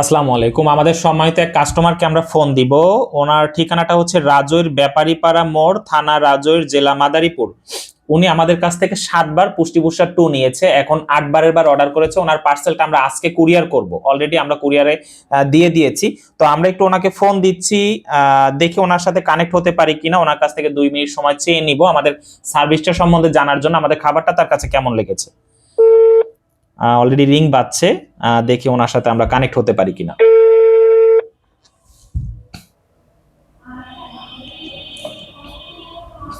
আসসালামু আলাইকুম। আমাদের সম্মানিত এক কাস্টমারকে আমরা ফোন দিব। ওনার ঠিকানাটা হচ্ছে রাজৈর ব্যাপারীপাড়া মোড়, থানা রাজৈর, জেলা মাদারীপুর। উনি আমাদের কাছ থেকে 7 বার পুষ্টি বুস্টার 2 নিয়েছে, এখন 8বারের বার অর্ডার করেছে। ওনার পার্সেলটা আমরা আজকে কুরিয়ার করব, অলরেডি আমরা কুরিয়ারে দিয়ে দিয়েছি। তো আমরা একটু ওনাকে ফোন দিচ্ছি, দেখি ওনার সাথে কানেক্ট হতে পারি কিনা। ওনার কাছ থেকে 2 মিনিট সময় চেয়ে নিব আমাদের সার্ভিসটা সম্বন্ধে জানার জন্য, আমাদের খাবারটা তার কাছে কেমন লেগেছে। অলরেডি রিং বাজছে, দেখি ওনার সাথে আমরা কানেক্ট হতে পারি কিনা।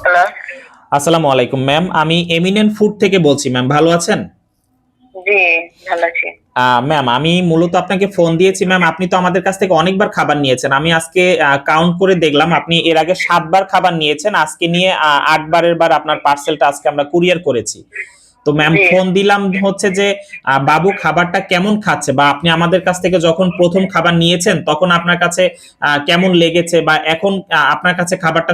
হ্যালো। আসসালামু আলাইকুম ম্যাম, আমি এমিনেন্ট ফুড থেকে বলছি। ম্যাম ভালো আছেন? জি, ভালো আছি। ম্যাম আমি মূলত আপনাকে ফোন দিয়েছি। ম্যাম আপনি তো আমাদের কাছ থেকে অনেকবার খাবার নিয়েছেন, আমি আজকে কাউন্ট করে দেখলাম আপনি এর আগে 7 বার খাবার নিয়েছেন, আজকে নিয়ে 8বারের বার আপনার পার্সেলটা আজকে আমরা কুরিয়ার করেছি। তো ম্যাম জি, ফোন দিলাম হচ্ছে যে বাবু খাবারটা কেমন খাচ্ছে, বা আপনি আমাদের কাছ থেকে যখন প্রথম খাবার নিয়েছেন তখন আপনার কাছে কেমন লেগেছে, বা এখন আপনার কাছে খাবারটা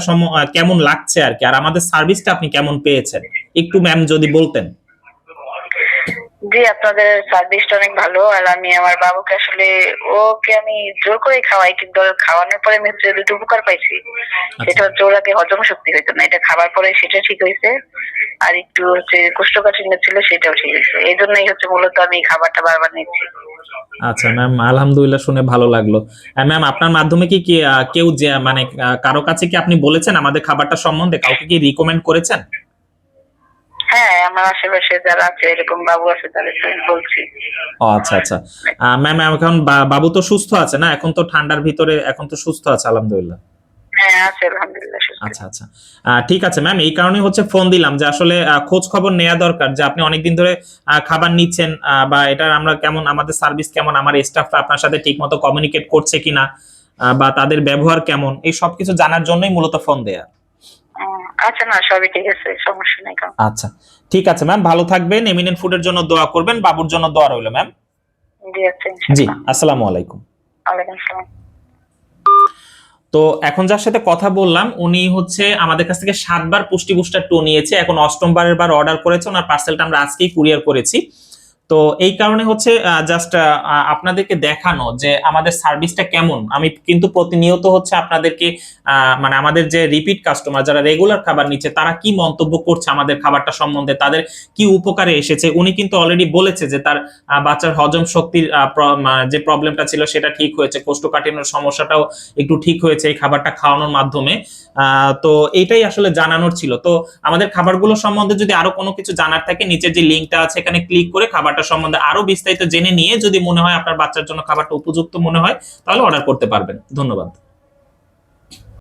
কেমন লাগছে আর কি, আর আমাদের সার্ভিসটা আপনি কেমন পেয়েছেন একটু ম্যাম যদি বলতেন। জি, আপনাদের সার্ভিসটা অনেক ভালো। আর আমি আমার বাবুকে আসলে ওকে আমি জোর করে খাওয়াই, কিন্তু ওর খাওয়ানোর পরে আমি হচ্ছে দুটো উপকার পাইছি। সেটা আচ্ছা হচ্ছে ওর আগে হজম শক্তি হইতো না, এটা খাবার পরে সেটা ঠিক হয়েছে। আর একটু হচ্ছে কোষ্ঠকাঠিন্য ছিল, সেটাও ঠিক হয়েছে। এই জন্যই হচ্ছে মূলত আমি খাবারটা বারবার নিচ্ছি। আচ্ছা ম্যাম, আলহামদুলিল্লাহ, শুনে ভালো লাগলো। ম্যাম আপনার মাধ্যমে কি কি কেউ যে মানে কারো কাছে কি আপনি বলেছেন আমাদের খাবারটা সম্বন্ধে, কাউকে কি রিকমেন্ড করেছেন? হ্যাঁ, আমার আশেপাশে যারা আছে এরকম বাবু আছে তাদেরকে আমি বলছি। ও আচ্ছা আচ্ছা। ম্যাম এখন বাবু তো সুস্থ আছে না? এখন তো ঠান্ডার ভিতরে এখন তো সুস্থ আছে আলহামদুলিল্লাহ। হ্যাঁ, আছে আলহামদুলিল্লাহ সুস্থ। আচ্ছা আচ্ছা। ঠিক আছে ম্যাম, এই কারণেই হচ্ছে ফোন দিলাম যে আসলে খোঁজ খবর নেওয়া দরকার যে আপনি অনেকদিন ধরে খাবার নিচ্ছেন, বা এটা আমরা কেমন, আমাদের সার্ভিস কেমন, আমার স্টাফরা আপনার সাথে ঠিক মতো কমিউনিকেট করছে কিনা, বা তাদের ব্যবহার কেমন, এই সবকিছু জানার জন্যই মূলত ফোন দেয়া। আচ্ছা, না সবই ঠিক আছে, সমস্যা নেই কারণ। আচ্ছা ঠিক আছে ম্যাম, ভালো থাকবেন, এমিনেন্ট ফুডের জন্য দোয়া করবেন, বাবুর জন্য দোয়া রইল ম্যাম। জি, আচ্ছা, জি, ইনশাআল্লাহ। আসসালামু আলাইকুম। ওয়ালাইকুম আসসালাম। তো এখন যার সাথে কথা বললাম উনি হচ্ছে আমাদের কাছ থেকে 7 বার পুষ্টি বুস্টার 2 নিয়েছে, এখন 8মবারের বার অর্ডার করেছে। ওনার পার্সেলটা আমরা আজকেই কুরিয়ার করেছি। তো এই কারণে হচ্ছে জাস্ট আপনাদেরকে দেখানো যে আমাদের সার্ভিসটা কেমন। আমি কিন্তু প্রতিনিয়ত হচ্ছে আপনাদেরকে মানে আমাদের যে রিপিট কাস্টমার যারা রেগুলার খাবার নিচ্ছে তারা কি মন্তব্য করছে আমাদের খাবারটা সম্বন্ধে, তাদের কি উপকারে এসেছে। উনি কিন্তু অলরেডি বলেছে যে তার বাচ্চার হজম শক্তির যে প্রবলেমটা ছিল সেটা ঠিক হয়েছে, কোষ্ঠকাঠিন্যের সমস্যাটাও একটু ঠিক হয়েছে এই খাবারটা খাওয়ানোর মাধ্যমে। তো এইটাই আসলে জানানোর ছিল। তো আমাদের খাবারগুলো সম্বন্ধে যদি আরো কোনো কিছু জানার থাকে, নিচের যে লিঙ্কটা আছে এখানে ক্লিক করে খাবারটা সম্বন্ধে আরো বিস্তারিত জেনে নিয়ে যদি মনে হয় আপনার বাচ্চার জন্য খাবারটা উপযুক্ত মনে হয় তাহলে অর্ডার করতে পারবেন। ধন্যবাদ।